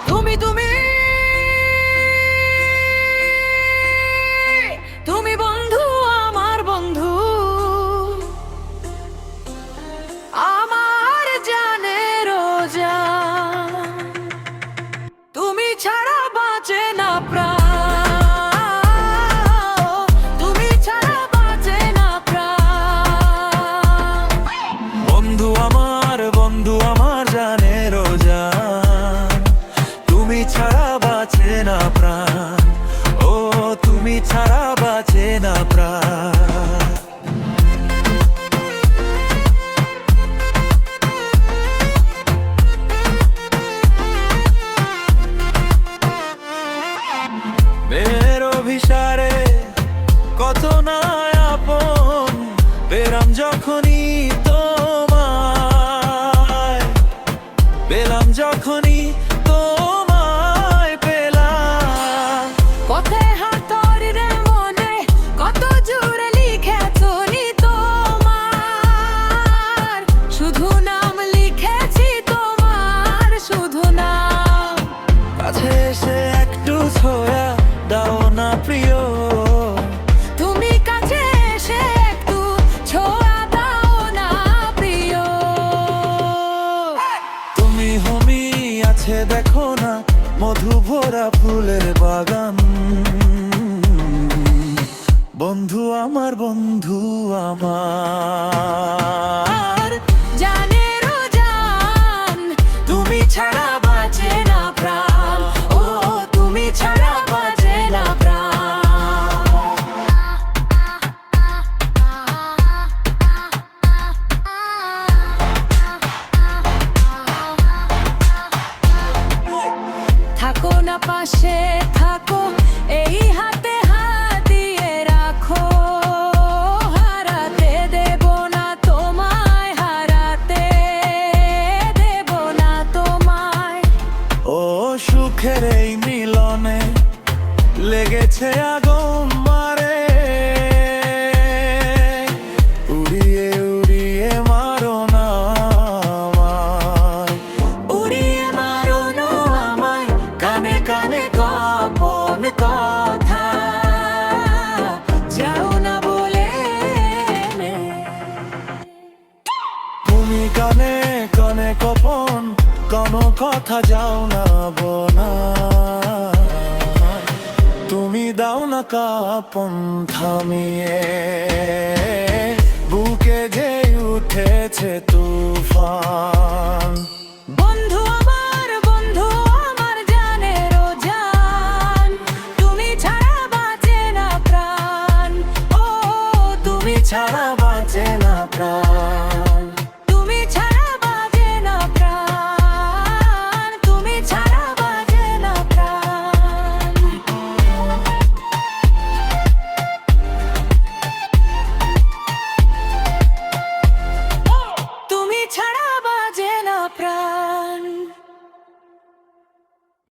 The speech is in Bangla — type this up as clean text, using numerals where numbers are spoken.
তুমি তুমি তুমি বন্ধু, আমার বন্ধু, আমার জানের জান। তুমি ছাড়া বাঁচে না প্রাণ, তুমি ছাড়া বাঁচে না প্রাণ। বন্ধু আমার জানের জান, তুমি ছাড়া বাঁচে না প্রাণ। ও তুমি ছাড়া বাঁচে না প্রাণ। মেয়ের অভিসারে কত না আপন পেলাম যখনই তোমায়, পেলাম যখনই তোমায় পেলাম। পথে হাতর রে মনে কত জোরে লিখেছো নি তোমার, শুধু নাম লিখেছি তোমার, শুধু নাম। কাছে এসে একটু ছোঁয়া দাও না প্রিয়, তুমি কাছে এসে একটু ছোঁয়া দাও না প্রিয়। তুমি হমি আছে দেখো না মধু ভরা ফুলের বাগান। বন্ধু আমার, বন্ধু আমার জানের জান, তুমি ছাড়া বাঁচে না প্রাণ। ও তুমি ছাড়া বাঁচে না প্রাণ। থাকো না পাশে থাকো, এই হাতে হাত দিয়ে রাখো, হারাতে দেব না তোমায়, হারাতে দেব না তোমায়। ও সুখের এই মিলনে লেগেছে আগুন মারে, উড়িয়ে উড়িয়ে মারো না আমায়, উড়িয়ে মারো না আমায়, কানে কানে গোপন কথা যাও না বলে। তুমি কানে কানে গোপন কোনো কথা যাও না বোনা, তুমি দাও না কাপন থামিয়ে, বুকে যে উঠেছে তুফান। বন্ধু আমার জানের জান, তুমি ছাড়া বাঁচে না প্রাণ। ও তুমি ছাড়া